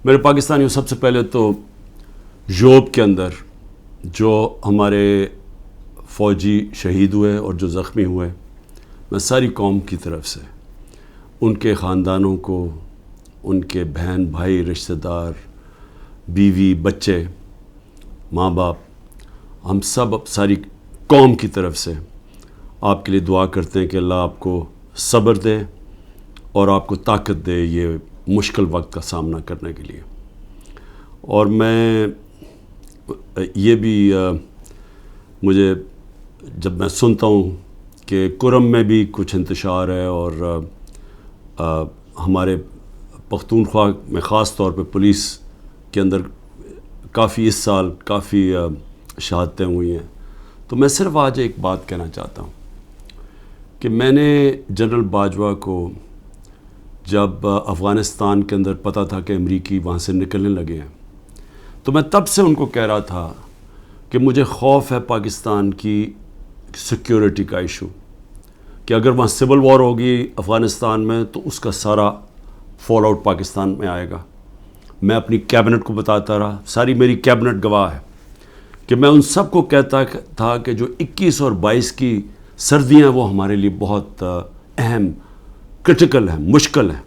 میرے پاکستانیوں، سب سے پہلے تو یوب کے اندر جو ہمارے فوجی شہید ہوئے اور جو زخمی ہوئے، میں ساری قوم کی طرف سے ان کے خاندانوں کو، ان کے بہن بھائی، رشتہ دار، بیوی، بچے، ماں باپ، ہم سب ساری قوم کی طرف سے آپ کے لیے دعا کرتے ہیں کہ اللہ آپ کو صبر دے اور آپ کو طاقت دے یہ مشکل وقت کا سامنا کرنے کے لیے۔ اور میں یہ بھی مجھے جب میں سنتا ہوں کہ کرم میں بھی کچھ انتشار ہے اور ہمارے پختونخوا میں خاص طور پہ پولیس کے اندر کافی اس سال کافی شہادتیں ہوئی ہیں، تو میں صرف آج ایک بات کہنا چاہتا ہوں کہ میں نے جنرل باجوہ کو جب افغانستان کے اندر پتہ تھا کہ امریکی وہاں سے نکلنے لگے ہیں، تو میں تب سے ان کو کہہ رہا تھا کہ مجھے خوف ہے پاکستان کی سیکیورٹی کا ایشو، کہ اگر وہاں سول وار ہوگی افغانستان میں تو اس کا سارا فال آؤٹ پاکستان میں آئے گا۔ میں اپنی کیبنٹ کو بتاتا رہا، ساری میری کیبنٹ گواہ ہے کہ میں ان سب کو کہتا تھا کہ جو 21 اور 22 کی سردیاں وہ ہمارے لیے بہت اہم، کرٹیکل ہیں، مشکل ہیں،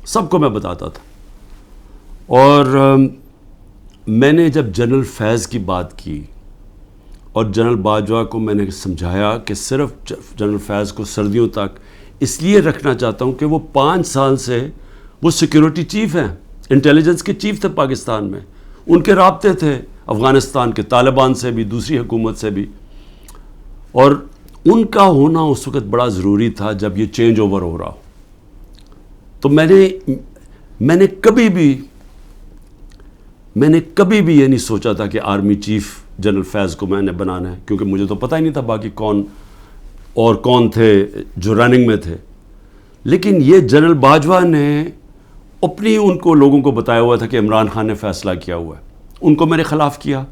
سب کو میں بتاتا تھا۔ اور میں نے جب جنرل فیض کی بات کی اور جنرل باجوہ کو میں نے سمجھایا کہ صرف جنرل فیض کو سردیوں تک اس لیے رکھنا چاہتا ہوں کہ وہ 5 سال سے وہ سیکیورٹی چیف ہیں، انٹیلیجنس کے چیف تھے پاکستان میں، ان کے رابطے تھے افغانستان کے طالبان سے بھی، دوسری حکومت سے بھی، اور ان کا ہونا اس وقت بڑا ضروری تھا جب یہ چینج اوور ہو رہا ہو۔ تو میں نے کبھی بھی یہ نہیں سوچا تھا کہ آرمی چیف جنرل فیض کو میں نے بنانا ہے، کیونکہ مجھے تو پتہ ہی نہیں تھا باقی کون تھے جو رننگ میں تھے۔ لیکن یہ جنرل باجوہ نے اپنی ان کو لوگوں کو بتایا ہوا تھا کہ عمران خان نے فیصلہ کیا ہوا ہے، ان کو میرے خلاف کیا۔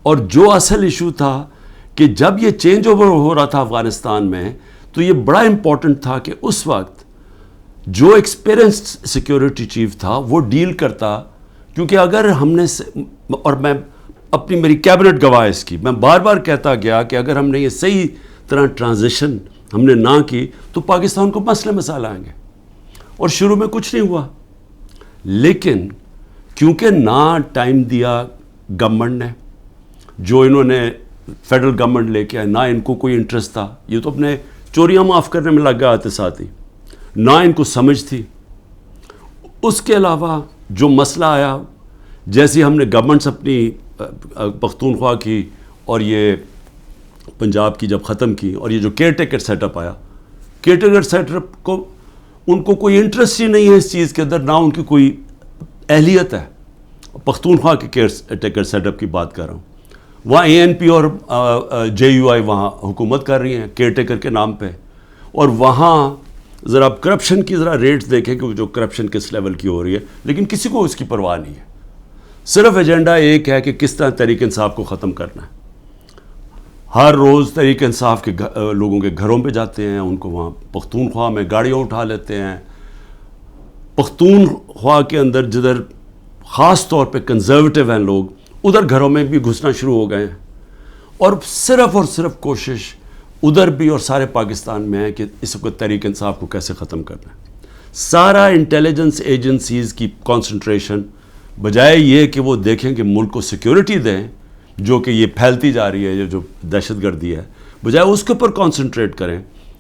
اور جو اصل ایشو تھا کہ جب یہ چینج اوور ہو رہا تھا افغانستان میں، تو یہ بڑا امپورٹنٹ تھا کہ اس وقت جو ایکسپیرینسڈ سیکیورٹی چیف تھا وہ ڈیل کرتا، کیونکہ اگر ہم نے، اور میں میری کیبنٹ گواہ اس کی، میں بار بار کہتا گیا کہ اگر ہم نے یہ صحیح طرح ٹرانزیشن ہم نے نہ کی تو پاکستان کو مسئلے مسائل آئیں گے۔ اور شروع میں کچھ نہیں ہوا، لیکن کیونکہ نہ ٹائم دیا گورنمنٹ نے، جو انہوں نے فیڈرل گورنمنٹ لے کے آئے، نہ ان کو کوئی انٹرسٹ تھا، یہ تو اپنے چوریاں معاف کرنے میں لگ گئے آتے ساتھ ہی، نہ ان کو سمجھ تھی۔ اس کے علاوہ جو مسئلہ آیا، جیسے ہم نے گورنمنٹس اپنی پختونخوا کی اور یہ پنجاب کی جب ختم کی، اور یہ جو کیئر ٹیکر سیٹ اپ آیا، کیئر ٹیکر سیٹ اپ کو ان کو کوئی انٹرسٹ ہی نہیں ہے اس چیز کے اندر، نہ ان کی کوئی اہلیت ہے۔ پختونخوا کے کیئر ٹیکر سیٹ اپ کی بات کر رہا ہوں، وہاں ANP اور JUI وہاں حکومت کر رہی ہیں کیئر ٹیکر کے نام پہ، اور وہاں ذرا کرپشن کی ذرا ریٹ دیکھیں کہ جو کرپشن کس لیول کی ہو رہی ہے، لیکن کسی کو اس کی پرواہ نہیں ہے، صرف ایجنڈا ایک ہے کہ کس طرح تحریک انصاف کو ختم کرنا ہے۔ ہر روز تحریک انصاف کے لوگوں کے گھروں پہ جاتے ہیں، ان کو وہاں پختونخوا میں گاڑیاں اٹھا لیتے ہیں۔ پختونخوا کے اندر جدھر خاص طور پہ کنزرویٹو ہیں لوگ، ادھر گھروں میں بھی گھسنا شروع ہو گئے ہیں، اور صرف کوشش ادھر بھی اور سارے پاکستان میں ہے کہ اس وقت تحریک انصاف کو کیسے ختم کرنا ہے۔ سارا انٹیلیجنس ایجنسیز کی کانسنٹریشن بجائے یہ کہ وہ دیکھیں کہ ملک کو سیکیورٹی دیں، جو کہ یہ پھیلتی جا رہی ہے، یہ جو دہشت گردی ہے، بجائے اس کے اوپر کانسنٹریٹ کریں،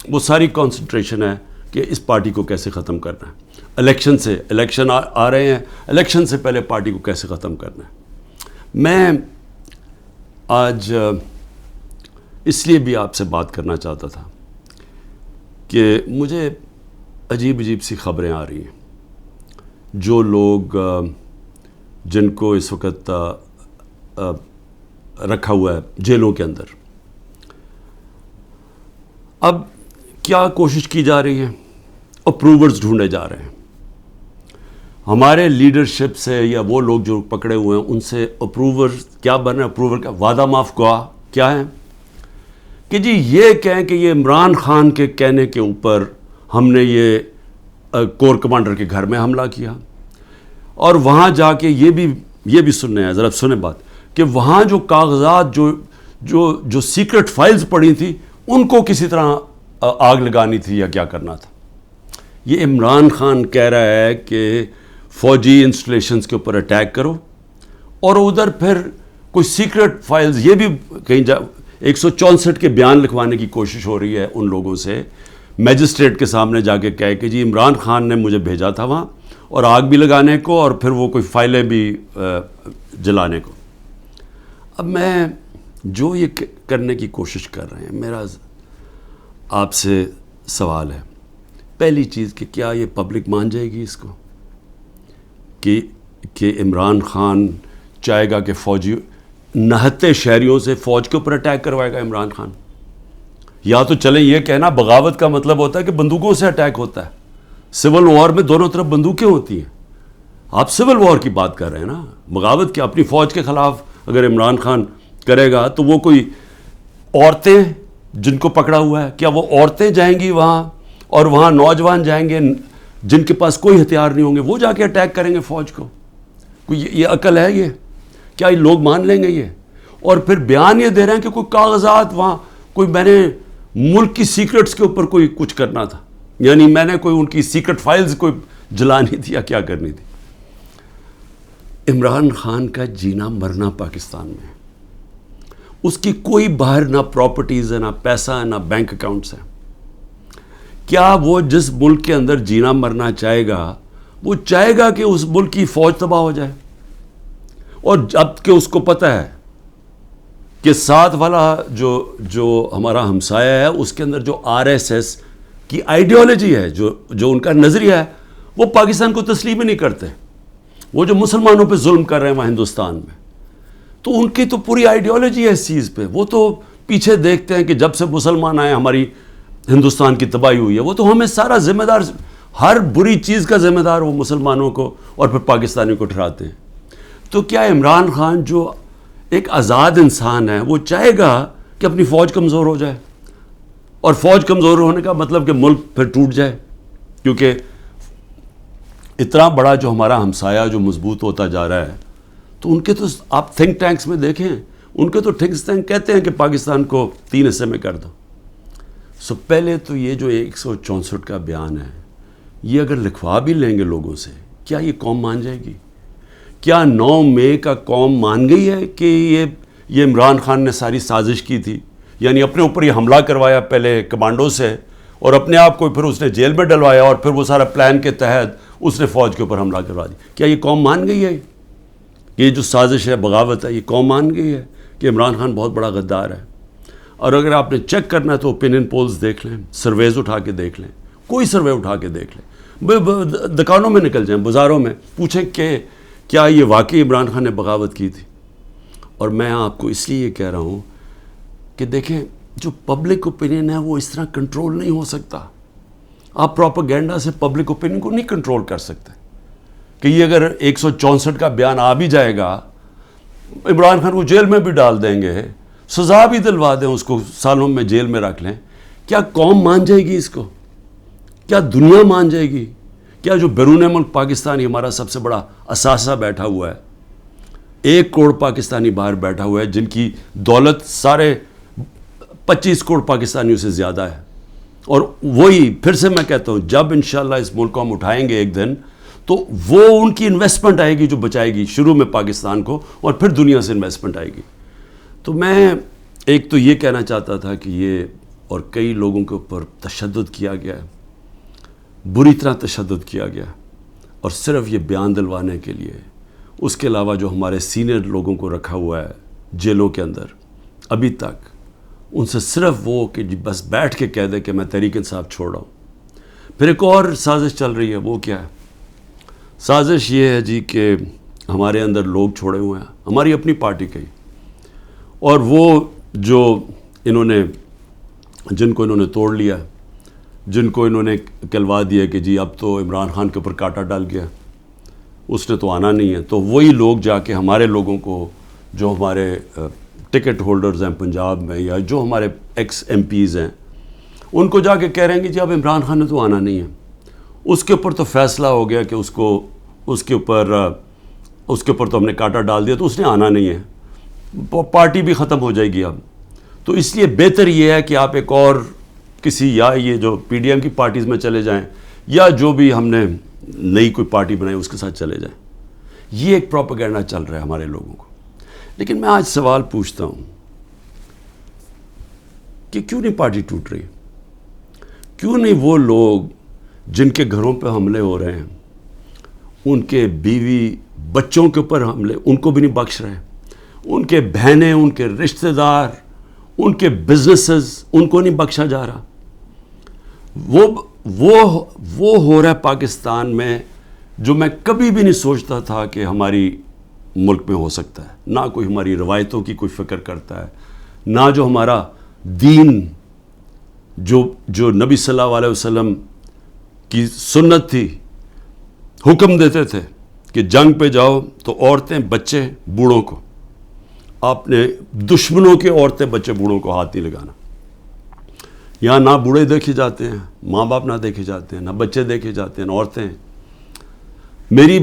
وہ ساری کانسنٹریشن ہے کہ اس پارٹی کو کیسے ختم کرنا ہے۔ الیکشن آ رہے ہیں، الیکشن سے پہلے پارٹی کو کیسے ختم کرنا ہے۔ میں آج اس لیے بھی آپ سے بات کرنا چاہتا تھا کہ مجھے عجیب سی خبریں آ رہی ہیں، جو لوگ جن کو اس وقت رکھا ہوا ہے جیلوں کے اندر، اب کیا کوشش کی جا رہی ہے، اپروورز ڈھونڈے جا رہے ہیں۔ ہمارے لیڈرشپ سے یا وہ لوگ جو پکڑے ہوئے ہیں ان سے اپروور کیا بن رہے ہیں، اپروور کا وعدہ معاف گواہ کیا ہے کہ جی یہ کہیں کہ یہ عمران خان کے کہنے کے اوپر ہم نے یہ کور کمانڈر کے گھر میں حملہ کیا، اور وہاں جا کے یہ بھی سننے ہیں، ذرا سنیں بات، کہ وہاں جو کاغذات جو سیکرٹ فائلز پڑی تھی ان کو کسی طرح آگ لگانی تھی یا کیا کرنا تھا۔ یہ عمران خان کہہ رہا ہے کہ فوجی انسٹالیشنز کے اوپر اٹیک کرو، اور ادھر پھر کوئی سیکرٹ فائلز، یہ بھی کہیں 164 کے بیان لکھوانے کی کوشش ہو رہی ہے ان لوگوں سے، میجسٹریٹ کے سامنے جا کے کہے کہ جی عمران خان نے مجھے بھیجا تھا وہاں، اور آگ بھی لگانے کو اور پھر وہ کوئی فائلیں بھی جلانے کو۔ اب میں جو یہ کرنے کی کوشش کر رہے ہیں، میرا آپ سے سوال ہے، پہلی چیز کہ کیا یہ پبلک مان جائے گی اس کو کہ عمران خان چاہے گا کہ فوجی نہتے شہریوں سے فوج کے اوپر اٹیک کروائے گا عمران خان؟ یا تو چلیں یہ کہنا بغاوت کا مطلب ہوتا ہے کہ بندوقوں سے اٹیک ہوتا ہے، سول وار میں دونوں طرف بندوقیں ہوتی ہیں، آپ سول وار کی بات کر رہے ہیں نا، بغاوت کیا؟ اپنی فوج کے خلاف اگر عمران خان کرے گا تو وہ کوئی عورتیں جن کو پکڑا ہوا ہے، کیا وہ عورتیں جائیں گی وہاں، اور وہاں نوجوان جائیں گے جن کے پاس کوئی ہتھیار نہیں ہوں گے، وہ جا کے اٹیک کریں گے فوج کو؟ کوئی یہ عقل ہے؟ یہ کیا یہ لوگ مان لیں گے یہ؟ اور پھر بیان یہ دے رہے ہیں کہ کوئی کاغذات وہاں، کوئی میں نے ملک کی سیکرٹس کے اوپر کوئی کچھ کرنا تھا، یعنی میں نے کوئی ان کی سیکرٹ فائلز کوئی جلانی تھی یا کیا کرنی تھی۔ عمران خان کا جینا مرنا پاکستان میں، اس کی کوئی باہر نہ پراپرٹیز ہے، نہ پیسہ ہے، نہ بینک اکاؤنٹس ہیں۔ کیا وہ جس ملک کے اندر جینا مرنا چاہے گا، وہ چاہے گا کہ اس ملک کی فوج تباہ ہو جائے؟ اور جب کہ اس کو پتہ ہے کہ ساتھ والا جو ہمارا ہمسایہ ہے، اس کے اندر جو RSS کی آئیڈیالوجی ہے، جو ان کا نظریہ ہے، وہ پاکستان کو تسلیم ہی نہیں کرتے۔ وہ جو مسلمانوں پہ ظلم کر رہے ہیں وہاں ہندوستان میں، تو ان کی تو پوری آئیڈیالوجی ہے اس چیز پہ، وہ تو پیچھے دیکھتے ہیں کہ جب سے مسلمان آئے ہماری ہندوستان کی تباہی ہوئی ہے، وہ تو ہمیں سارا ذمہ دار، ہر بری چیز کا ذمہ دار وہ مسلمانوں کو اور پھر پاکستانیوں کو ٹھہراتے ہیں۔ تو کیا عمران خان جو ایک آزاد انسان ہے، وہ چاہے گا کہ اپنی فوج کمزور ہو جائے؟ اور فوج کمزور ہونے کا مطلب کہ ملک پھر ٹوٹ جائے، کیونکہ اتنا بڑا جو ہمارا ہمسایہ جو مضبوط ہوتا جا رہا ہے، تو ان کے تو آپ تھنک ٹینکس میں دیکھیں، ان کے تو تھنک ٹینک کہتے ہیں کہ پاکستان کو 3 حصے میں کر دو۔ پہلے تو یہ جو 164 کا بیان ہے، یہ اگر لکھوا بھی لیں گے لوگوں سے، کیا یہ قوم مان جائے گی؟ کیا 9 مئی کا قوم مان گئی ہے کہ یہ عمران خان نے ساری سازش کی تھی؟ یعنی اپنے اوپر یہ حملہ کروایا پہلے کمانڈو سے، اور اپنے آپ کو پھر اس نے جیل میں ڈلوایا، اور پھر وہ سارا پلان کے تحت اس نے فوج کے اوپر حملہ کروا دیا۔ کیا یہ قوم مان گئی ہے؟ یہ جو سازش ہے، بغاوت ہے، یہ قوم مان گئی ہے کہ عمران خان بہت بڑا غدار ہے؟ اور اگر آپ نے چیک کرنا ہے تو اوپینین پولز دیکھ لیں، سرویز اٹھا کے دیکھ لیں، کوئی سروے اٹھا کے دیکھ لیں، دکانوں میں نکل جائیں، بازاروں میں پوچھیں کہ کیا یہ واقعی عمران خان نے بغاوت کی تھی؟ اور میں آپ کو اس لیے یہ کہہ رہا ہوں کہ دیکھیں، جو پبلک اوپینین ہے وہ اس طرح کنٹرول نہیں ہو سکتا۔ آپ پروپیگنڈا سے پبلک اوپینین کو نہیں کنٹرول کر سکتے کہ یہ اگر 164 کا بیان آ بھی جائے گا، عمران خان کو جیل میں بھی ڈال دیں گے، سزا بھی دلوا دیں، اس کو سالوں میں جیل میں رکھ لیں، کیا قوم مان جائے گی اس کو؟ کیا دنیا مان جائے گی؟ کیا جو بیرون ملک پاکستانی ہمارا سب سے بڑا اثاثہ بیٹھا ہوا ہے، 1 کروڑ پاکستانی باہر بیٹھا ہوا ہے، جن کی دولت سارے 25 کروڑ پاکستانیوں سے زیادہ ہے، اور وہی پھر سے میں کہتا ہوں، جب انشاءاللہ اس ملک کو ہم اٹھائیں گے ایک دن، تو وہ ان کی انویسٹمنٹ آئے گی جو بچائے گی شروع میں پاکستان کو، اور پھر دنیا سے انویسٹمنٹ آئے گی۔ تو میں ایک تو یہ کہنا چاہتا تھا کہ یہ اور کئی لوگوں کے اوپر تشدد کیا گیا ہے، بری طرح تشدد کیا گیا، اور صرف یہ بیان دلوانے کے لیے۔ اس کے علاوہ جو ہمارے سینئر لوگوں کو رکھا ہوا ہے جیلوں کے اندر ابھی تک، ان سے صرف وہ کہ جی بس بیٹھ کے کہہ دے کہ میں تحریک انصاف چھوڑ رہا ہوں۔ پھر ایک اور سازش چل رہی ہے، وہ کیا ہے؟ سازش یہ ہے جی کہ ہمارے اندر لوگ چھوڑے ہوئے ہیں، ہماری اپنی پارٹی کے، اور وہ جو جن کو انہوں نے توڑ لیا، جن کو انہوں نے کہلوا دیا کہ جی اب تو عمران خان کے اوپر کانٹا ڈال گیا، اس نے تو آنا نہیں ہے، تو وہی لوگ جا کے ہمارے لوگوں کو، جو ہمارے ٹکٹ ہولڈرز ہیں پنجاب میں، یا جو ہمارے ایکس MPs ہیں، ان کو جا کے کہہ رہے ہیں کہ جی اب عمران خان نے تو آنا نہیں ہے۔ اس کے اوپر تو فیصلہ ہو گیا کہ اس کو اس کے اوپر تو ہم نے کانٹا ڈال دیا تو اس نے آنا نہیں ہے، پارٹی بھی ختم ہو جائے گی اب. تو اس لیے بہتر یہ ہے کہ آپ ایک اور کسی یا یہ جو پی ڈی ایم کی پارٹیز میں چلے جائیں یا جو بھی ہم نے نئی کوئی پارٹی بنائی اس کے ساتھ چلے جائیں. یہ ایک پروپیگنڈا چل رہا ہے ہمارے لوگوں کو. لیکن میں آج سوال پوچھتا ہوں کہ کیوں نہیں پارٹی ٹوٹ رہی؟ کیوں نہیں وہ لوگ جن کے گھروں پہ حملے ہو رہے ہیں، ان کے بیوی بچوں کے اوپر حملے، ان کو بھی نہیں بخش رہے، ان کے بہنیں، ان کے رشتہ دار، ان کے بزنسز، ان کو نہیں بخشا جا رہا؟ وہ ہو رہا ہے پاکستان میں جو میں کبھی بھی نہیں سوچتا تھا کہ ہماری ملک میں ہو سکتا ہے. نہ کوئی ہماری روایتوں کی کوئی فکر کرتا ہے، نہ جو ہمارا دین جو نبی صلی اللہ علیہ وسلم کی سنت تھی، حکم دیتے تھے کہ جنگ پہ جاؤ تو عورتیں بچے بوڑھوں کو، آپ نے دشمنوں کے عورتیں بچے بوڑھوں کو ہاتھ نہیں لگانا. یہاں نہ بوڑھے دیکھے جاتے ہیں، ماں باپ نہ دیکھے جاتے ہیں، نہ بچے دیکھے جاتے ہیں، نہ عورتیں. میری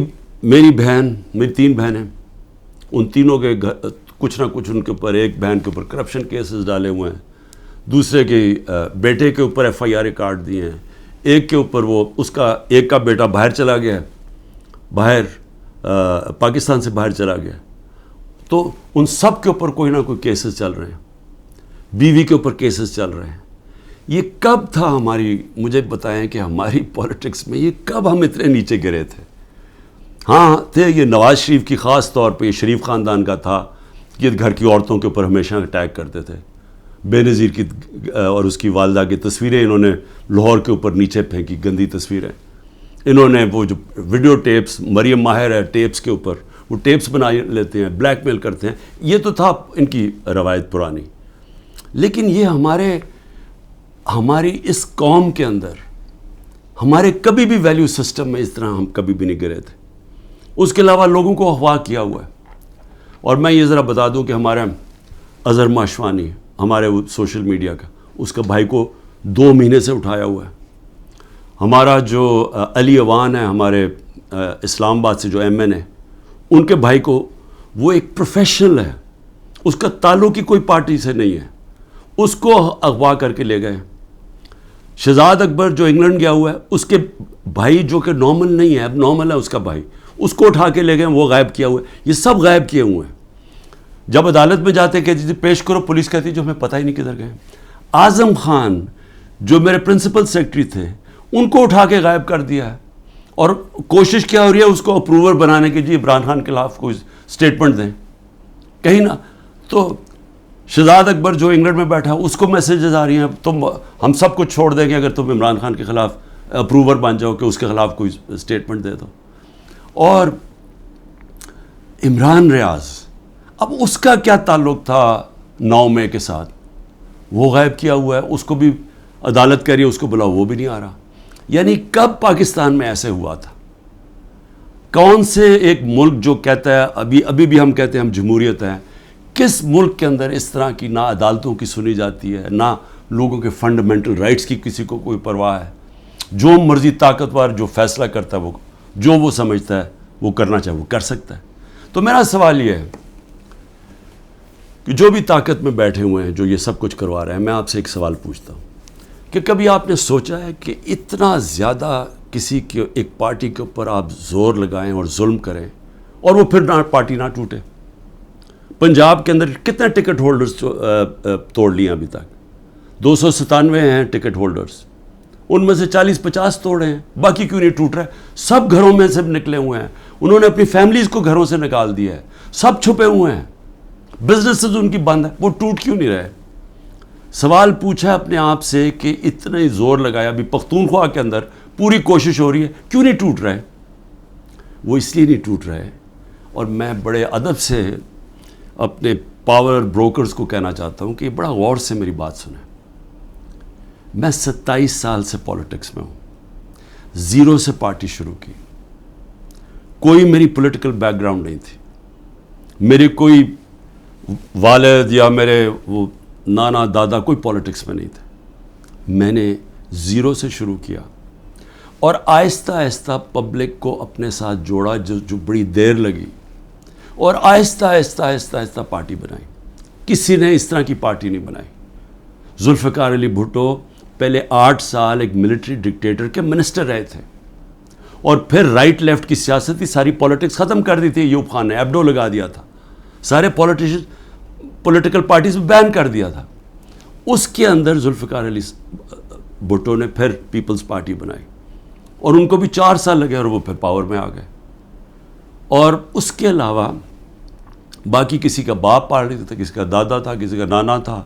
بہن، میری 3 بہنیں، ان تینوں کے کچھ نہ کچھ ان کے اوپر، ایک بہن کے اوپر کرپشن کیسز ڈالے ہوئے ہیں، دوسرے کے بیٹے کے اوپر FIR کاٹ دیے ہیں، ایک کے اوپر ایک کا بیٹا باہر چلا گیا، پاکستان سے باہر چلا گیا. تو ان سب کے اوپر کوئی نہ کوئی کیسز چل رہے ہیں، بیوی کے اوپر کیسز چل رہے ہیں. یہ کب تھا مجھے بتائیں کہ ہماری پولیٹکس میں یہ کب ہم اتنے نیچے گرے تھے؟ ہاں تھے، یہ نواز شریف کی خاص طور پہ، یہ شریف خاندان کا تھا کہ گھر کی عورتوں کے اوپر ہمیشہ اٹیک کرتے تھے. بے نظیر کی اور اس کی والدہ کی تصویریں انہوں نے لاہور کے اوپر نیچے پھینکی، گندی تصویریں. انہوں نے وہ جو ویڈیو ٹیپس، مریم ماہر ہے ٹیپس کے اوپر، وہ ٹیپس بنا لیتے ہیں، بلیک میل کرتے ہیں. یہ تو تھا ان کی روایت پرانی. لیکن یہ ہماری اس قوم کے اندر، ہمارے کبھی بھی ویلیو سسٹم میں اس طرح ہم کبھی بھی نہیں گرے تھے. اس کے علاوہ لوگوں کو اغوا کیا ہوا ہے. اور میں یہ ذرا بتا دوں کہ ہمارا اظہر ماشوانی، ہمارے سوشل میڈیا کا، اس کا بھائی کو 2 مہینے سے اٹھایا ہوا ہے. ہمارا جو علی اوان ہے، ہمارے اسلام آباد سے جو MN ہے، ان کے بھائی کو، وہ ایک پروفیشنل ہے، اس کا تعلق ہی کوئی پارٹی سے نہیں ہے، اس کو اغوا کر کے لے گئے. شہزاد اکبر جو انگلینڈ گیا ہوا ہے، اس کے بھائی جو کہ نارمل نہیں ہے، اب نارمل ہے اس کا بھائی، اس کو اٹھا کے لے گئے، وہ غائب کیا ہوا ہے. یہ سب غائب کیے ہوئے ہیں. جب عدالت میں جاتے کہتی تھی پیش کرو، پولیس کہتی جو ہمیں پتہ ہی نہیں کدھر گئے. اعظم خان جو میرے پرنسپل سیکرٹری تھے، ان کو اٹھا کے غائب کر دیا ہے. اور کوشش کیا ہو رہی ہے اس کو اپروور بنانے کی، جی عمران خان کے خلاف کوئی سٹیٹمنٹ دیں کہیں نہ. تو شہزاد اکبر جو انگلینڈ میں بیٹھا، اس کو میسیجز آ رہی ہیں ہم سب کچھ چھوڑ دیں گے اگر تم عمران خان کے خلاف اپروور بن جاؤ کہ اس کے خلاف کوئی سٹیٹمنٹ دے دو. اور عمران ریاض، اب اس کا کیا تعلق تھا 9 مئی کے ساتھ؟ وہ غائب کیا ہوا ہے. اس کو بھی عدالت کہہ رہی ہے اس کو بلاؤ، وہ بھی نہیں آ رہا. یعنی کب پاکستان میں ایسے ہوا تھا؟ کون سے ایک ملک جو کہتا ہے، ابھی بھی ہم کہتے ہیں ہم جمہوریت ہیں، کس ملک کے اندر اس طرح کی نہ عدالتوں کی سنی جاتی ہے، نہ لوگوں کے فنڈامنٹل رائٹس کی کسی کو کوئی پرواہ ہے؟ جو مرضی طاقتور جو فیصلہ کرتا ہے، جو وہ سمجھتا ہے وہ کرنا چاہے وہ کر سکتا ہے. تو میرا سوال یہ ہے کہ جو بھی طاقت میں بیٹھے ہوئے ہیں، جو یہ سب کچھ کروا رہے ہیں، میں آپ سے ایک سوال پوچھتا ہوں کہ کبھی آپ نے سوچا ہے کہ اتنا زیادہ کسی کے ایک پارٹی کے اوپر آپ زور لگائیں اور ظلم کریں اور وہ پھر پارٹی نہ ٹوٹے؟ پنجاب کے اندر کتنے ٹکٹ ہولڈرز توڑ لیے ابھی تک؟ 297 ہیں ٹکٹ ہولڈرز، ان میں سے 40-50 توڑے ہیں. باقی کیوں نہیں ٹوٹ رہے؟ سب گھروں میں سے نکلے ہوئے ہیں. انہوں نے اپنی فیملیز کو گھروں سے نکال دیا ہے، سب چھپے ہوئے ہیں، بزنسز ان کی بند ہے، وہ ٹوٹ کیوں نہیں رہے؟ سوال پوچھا اپنے آپ سے کہ اتنا ہی زور لگایا، ابھی پختونخوا کے اندر پوری کوشش ہو رہی ہے، کیوں نہیں ٹوٹ رہے؟ وہ اس لیے نہیں ٹوٹ رہے. اور میں بڑے ادب سے اپنے پاور بروکرز کو کہنا چاہتا ہوں کہ بڑا غور سے میری بات سنیں. میں 27 سال سے پولیٹکس میں ہوں، 0 سے پارٹی شروع کی. کوئی میری پولیٹیکل بیک گراؤنڈ نہیں تھی، میری کوئی والد یا میرے وہ نانا دادا کوئی پولیٹکس میں نہیں تھے. میں نے 0 سے شروع کیا اور آہستہ آہستہ پبلک کو اپنے ساتھ جوڑا، جو بڑی دیر لگی، اور آہستہ آہستہ آہستہ آہستہ پارٹی بنائی. کسی نے اس طرح کی پارٹی نہیں بنائی. ذوالفقار علی بھٹو پہلے 8 سال ایک ملٹری ڈکٹیٹر کے منسٹر رہے تھے، اور پھر رائٹ لیفٹ کی سیاست تھی، ساری پولیٹکس ختم کر دی تھی. ایوب خان نے ایبڈو لگا دیا تھا، سارے پولیٹیکل پارٹیز بین کر دیا تھا. اس کے اندر ذوالفقار علی بھٹو نے پھر پیپلز پارٹی بنائی، اور ان کو بھی 4 سال لگے اور وہ پھر پاور میں آ گئے. اور اس کے علاوہ باقی کسی کا باپ پارٹی تھا، کسی کا دادا تھا، کسی کا نانا تھا.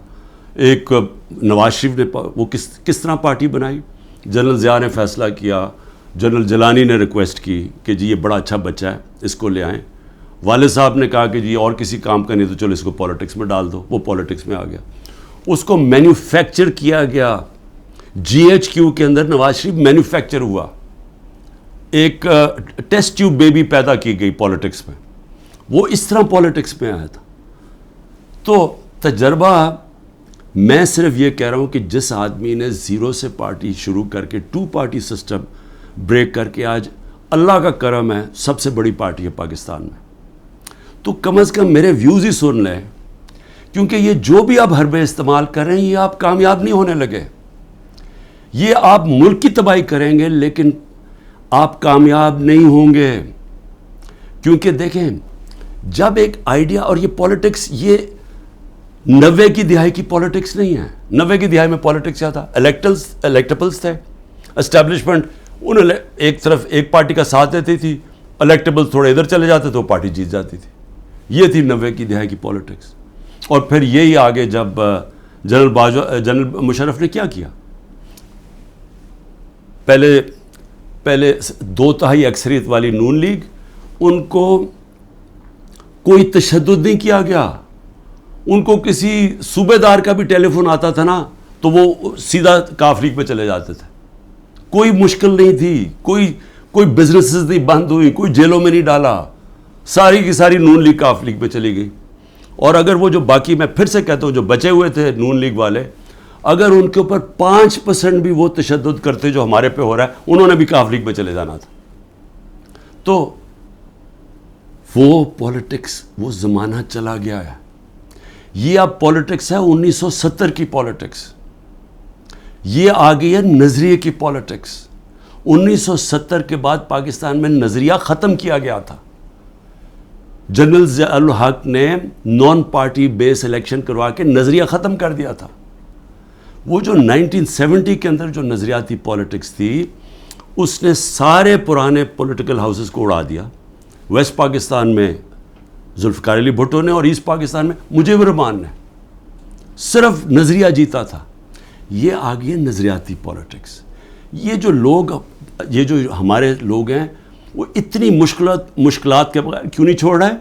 ایک نواز شریف نے وہ کس طرح پارٹی بنائی. جنرل ضیاء نے فیصلہ کیا، جنرل جیلانی نے ریکویسٹ کی کہ جی یہ بڑا اچھا بچہ ہے، اس کو لے آئیں. والد صاحب نے کہا کہ جی اور کسی کام کا نہیں تو چلو اس کو پالیٹکس میں ڈال دو. وہ پالیٹکس میں آ گیا. اس کو مینوفیکچر کیا گیا. GHQ کے اندر نواز شریف مینوفیکچر ہوا. ایک ٹیسٹ ٹیوب بیبی پیدا کی گئی پالیٹکس میں. وہ اس طرح پالیٹکس میں آیا تھا. تو تجربہ، میں صرف یہ کہہ رہا ہوں کہ جس آدمی نے زیرو سے پارٹی شروع کر کے 2 پارٹی سسٹم بریک کر کے آج اللہ کا کرم ہے سب سے بڑی پارٹی ہے پاکستان میں، تو کم از کم میرے ویوز ہی سن لیں. کیونکہ یہ جو بھی آپ حربے استعمال کر رہے ہیں یہ آپ کامیاب نہیں ہونے لگے. یہ آپ ملک کی تباہی کریں گے لیکن آپ کامیاب نہیں ہوں گے. کیونکہ دیکھیں، جب ایک آئیڈیا، اور یہ پالیٹکس یہ 90 کی دہائی کی پالیٹکس نہیں ہے. 90 کی دہائی میں پالیٹکس کیا تھا؟ الیکٹیبلز تھے. اسٹیبلشمنٹ انہوں نے ایک طرف ایک پارٹی کا ساتھ دیتی تھی، الیکٹیبلز تھوڑے ادھر چلے جاتے تو وہ پارٹی جیت جاتی تھی. یہ تھی 90 کی دہائی کی پالیٹکس. اور پھر یہی آگے جب جنرل مشرف نے کیا کیا، پہلے 2/3 اکثریت والی نون لیگ، ان کو کوئی تشدد نہیں کیا گیا. ان کو کسی صوبے دار کا بھی ٹیلی فون آتا تھا نا تو وہ سیدھا کاف لیگ پہ چلے جاتے تھے. کوئی مشکل نہیں تھی، کوئی بزنسز نہیں بند ہوئی، کوئی جیلوں میں نہیں ڈالا. ساری کی ساری نون لیگ کاف لیگ پہ چلی گئی. اور اگر وہ جو باقی، میں پھر سے کہتا ہوں، جو بچے ہوئے تھے نون لیگ والے، اگر ان کے اوپر 5% بھی وہ تشدد کرتے جو ہمارے پہ ہو رہا ہے، انہوں نے بھی کاف لیگ پہ چلے جانا تھا. تو وہ پالیٹکس، وہ زمانہ چلا گیا ہے. یہ اب پالیٹکس ہے 1970 کی پالیٹکس. یہ آ گئی ہے نظریے کی پالیٹکس. 1970 کے بعد پاکستان میں نظریہ ختم کیا گیا تھا. جنرل ضیاء الحق نے نان پارٹی بیس الیکشن کروا کے نظریہ ختم کر دیا تھا. وہ جو 1970 کے اندر جو نظریاتی پالیٹکس تھی، اس نے سارے پرانے پولیٹیکل ہاؤسز کو اڑا دیا. ویسٹ پاکستان میں ذوالفقار علی بھٹو نے، اور ایسٹ پاکستان میں مجیب الرحمان نے. صرف نظریہ جیتا تھا. یہ آ گئی ہے نظریاتی پالیٹکس. یہ جو ہمارے لوگ ہیں وہ اتنی مشکلات کے بغیر کیوں نہیں چھوڑ رہے؟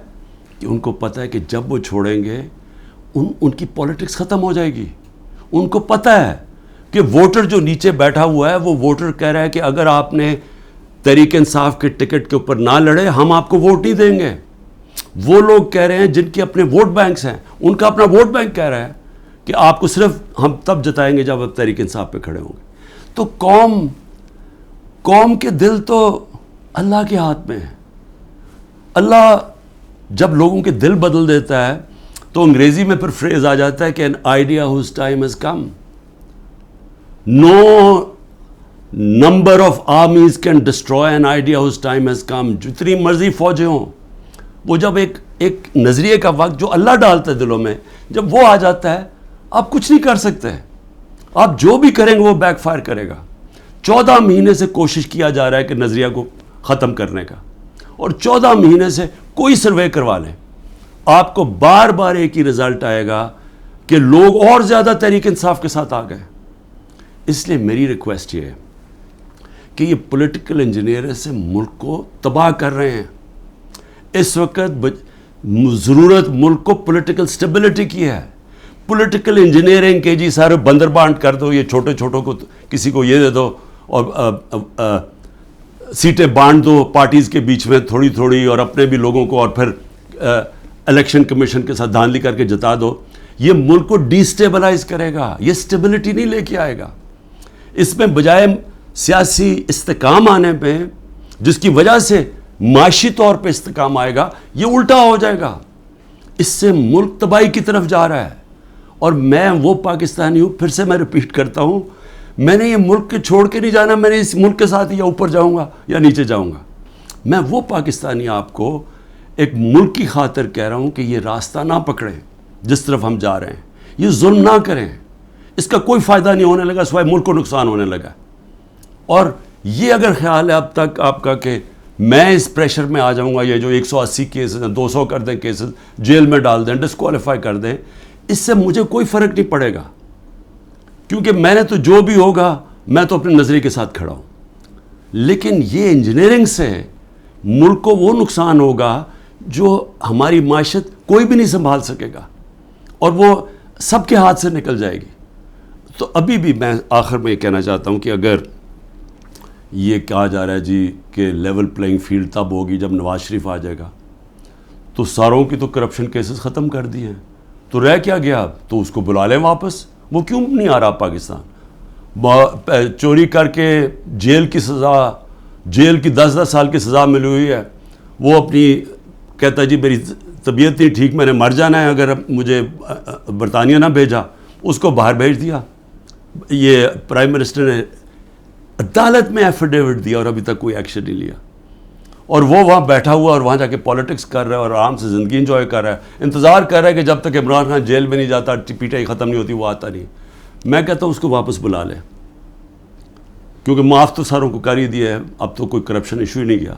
کہ ان کو پتہ ہے کہ جب وہ چھوڑیں گے ان کی پالیٹکس ختم ہو جائے گی. ان کو پتہ ہے کہ ووٹر جو نیچے بیٹھا ہوا ہے، وہ ووٹر کہہ رہا ہے کہ اگر آپ نے تحریک انصاف کے ٹکٹ کے اوپر نہ لڑے ہم آپ کو ووٹ نہیں دیں گے. وہ لوگ کہہ رہے ہیں جن کے اپنے ووٹ بینکس ہیں، ان کا اپنا ووٹ بینک کہہ رہا ہے کہ آپ کو صرف ہم تب جتائیں گے جب آپ تحریک انصاف پہ کھڑے ہوں گے. تو قوم کے دل تو اللہ کے ہاتھ میں ہے. اللہ جب لوگوں کے دل بدل دیتا ہے تو انگریزی میں پھر فریز آ جاتا ہے کہ an idea whose time has come. No number of armies can destroy an idea whose time has come. جتنی مرضی فوجیں ہوں، وہ جب ایک نظریے کا وقت جو اللہ ڈالتا ہے دلوں میں، جب وہ آ جاتا ہے آپ کچھ نہیں کر سکتے. آپ جو بھی کریں گے وہ بیک فائر کرے گا. 14 مہینے سے کوشش کیا جا رہا ہے کہ نظریہ کو ختم کرنے کا، اور 14 مہینے سے کوئی سروے کروا لیں، آپ کو بار بار ایک ہی رزلٹ آئے گا کہ لوگ اور زیادہ تحریک انصاف کے ساتھ آ گئے. اس لیے میری ریکویسٹ یہ ہے کہ یہ پولیٹیکل انجینئر سے ملک کو تباہ کر رہے ہیں. اس وقت ضرورت ملک کو پولیٹیکل سٹیبلٹی کی ہے. پولیٹیکل انجینئرنگ کے جی سارے بندر بانٹ کر دو، یہ چھوٹے چھوٹوں کو کسی کو یہ دے دو اور سیٹیں بانٹ دو پارٹیز کے بیچ میں تھوڑی تھوڑی، اور اپنے بھی لوگوں کو، اور پھر الیکشن کمیشن کے ساتھ دھاندلی کر کے جتا دو. یہ ملک کو ڈی سٹیبلائز کرے گا، یہ سٹیبلٹی نہیں لے کے آئے گا. اس میں بجائے سیاسی استحکام آنے پہ، جس کی وجہ سے معاشی طور پہ استحکام آئے گا، یہ الٹا ہو جائے گا. اس سے ملک تباہی کی طرف جا رہا ہے. اور میں وہ پاکستانی ہوں، پھر سے میں ریپیٹ کرتا ہوں، میں نے یہ ملک کے چھوڑ کے نہیں جانا. میں نے اس ملک کے ساتھ یا اوپر جاؤں گا یا نیچے جاؤں گا. میں وہ پاکستانی آپ کو ایک ملک کی خاطر کہہ رہا ہوں کہ یہ راستہ نہ پکڑیں جس طرف ہم جا رہے ہیں. یہ ظلم نہ کریں. اس کا کوئی فائدہ نہیں ہونے لگا سوائے ملک کو نقصان ہونے لگا. اور یہ اگر خیال ہے اب تک آپ کا کہ میں اس پریشر میں آ جاؤں گا، یہ جو 180 کیسز ہیں 200 کر دیں، کیسز جیل میں ڈال دیں، ڈسکوالیفائی کر دیں، اس سے مجھے کوئی فرق نہیں پڑے گا. کیونکہ میں نے تو جو بھی ہوگا میں تو اپنے نظریے کے ساتھ کھڑا ہوں. لیکن یہ انجینئرنگ سے ملک کو وہ نقصان ہوگا جو ہماری معیشت کوئی بھی نہیں سنبھال سکے گا، اور وہ سب کے ہاتھ سے نکل جائے گی. تو ابھی بھی میں آخر میں یہ کہنا چاہتا ہوں کہ اگر یہ کہا جا رہا ہے جی کہ لیول پلینگ فیلڈ تب ہوگی جب نواز شریف آ جائے گا، تو ساروں کی تو کرپشن کیسز ختم کر دیے ہیں، تو رہ کیا گیا اب؟ تو اس کو بلا لیں واپس. وہ کیوں نہیں آ رہا پاکستان؟ چوری کر کے جیل کی سزا، جیل کی 10 سال کی سزا ملی ہوئی ہے، وہ اپنی کہتا ہے جی میری طبیعت نہیں ٹھیک، میں نے مر جانا ہے اگر مجھے برطانیہ نہ بھیجا. اس کو باہر بھیج دیا. یہ پرائم منسٹر نے عدالت میں ایفیڈیوٹ دیا اور ابھی تک کوئی ایکشن نہیں لیا. اور وہ وہاں بیٹھا ہوا اور وہاں جا کے پالیٹکس کر رہا ہے اور آرام سے زندگی انجوائے کر رہا ہے. انتظار کر رہا ہے کہ جب تک عمران خان جیل میں نہیں جاتا، پی ٹی آئی ختم نہیں ہوتی، وہ آتا نہیں. میں کہتا ہوں اس کو واپس بلا لیں، کیونکہ معاف تو ساروں کو کر ہی دیا ہے، اب تو کوئی کرپشن ایشو ہی نہیں گیا.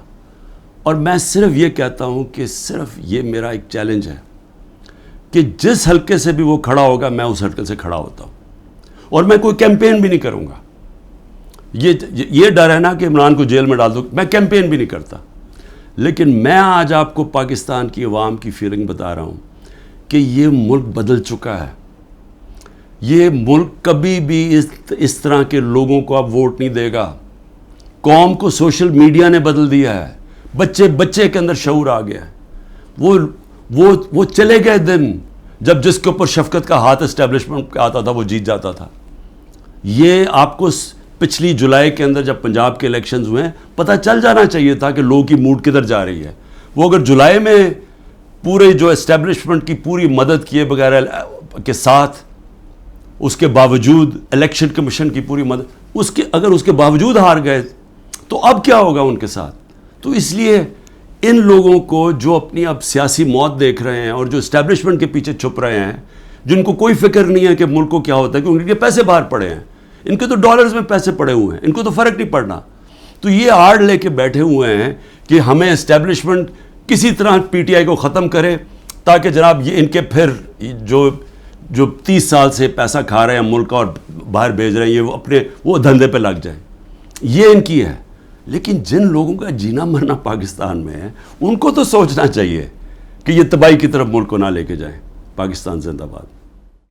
اور میں صرف یہ کہتا ہوں کہ صرف یہ میرا ایک چیلنج ہے کہ جس حلقے سے بھی وہ کھڑا ہوگا میں اس حلقے سے کھڑا ہوتا ہوں. اور میں کوئی کیمپین بھی نہیں کروں گا. یہ ڈر ہے نا کہ عمران کو جیل میں ڈال دوں، میں کیمپین بھی نہیں کرتا. لیکن میں آج آپ کو پاکستان کی عوام کی فیلنگ بتا رہا ہوں کہ یہ ملک بدل چکا ہے. یہ ملک کبھی بھی اس طرح کے لوگوں کو اب ووٹ نہیں دے گا. قوم کو سوشل میڈیا نے بدل دیا ہے. بچے کے اندر شعور آ گیا ہے. وہ چلے گئے دن جب جس کے اوپر شفقت کا ہاتھ اسٹیبلشمنٹ پہ آتا تھا وہ جیت جاتا تھا. یہ آپ کو پچھلی جولائی کے اندر جب پنجاب کے الیکشنز ہوئے پتہ چل جانا چاہیے تھا کہ لوگوں کی موڈ کدھر جا رہی ہے. وہ اگر جولائی میں پورے جو اسٹیبلشمنٹ کی پوری مدد کیے بغیر کے ساتھ، اس کے باوجود الیکشن کمیشن کی پوری مدد، اگر اس کے باوجود ہار گئے تو اب کیا ہوگا ان کے ساتھ؟ تو اس لیے ان لوگوں کو جو اپنی اب سیاسی موت دیکھ رہے ہیں اور جو اسٹیبلشمنٹ کے پیچھے چھپ رہے ہیں، جن کو کوئی فکر نہیں ہے کہ ملک کو کیا ہوتا ہے، کیونکہ ان کے پیسے باہر پڑے ہیں، ان کے تو ڈالرز میں پیسے پڑے ہوئے ہیں، ان کو تو فرق نہیں پڑنا. تو یہ آڑ لے کے بیٹھے ہوئے ہیں کہ ہمیں اسٹیبلشمنٹ کسی طرح پی ٹی آئی کو ختم کرے تاکہ جناب یہ ان کے پھر جو 30 سال سے پیسہ کھا رہے ہیں ملک کا اور باہر بھیج رہے ہیں، یہ وہ دھندے پہ لگ جائیں. یہ ان کی ہے. لیکن جن لوگوں کا جینا مرنا پاکستان میں ہے ان کو تو سوچنا چاہیے کہ یہ تباہی کی طرف ملک کو نہ لے کے جائیں. پاکستان زندہ باد.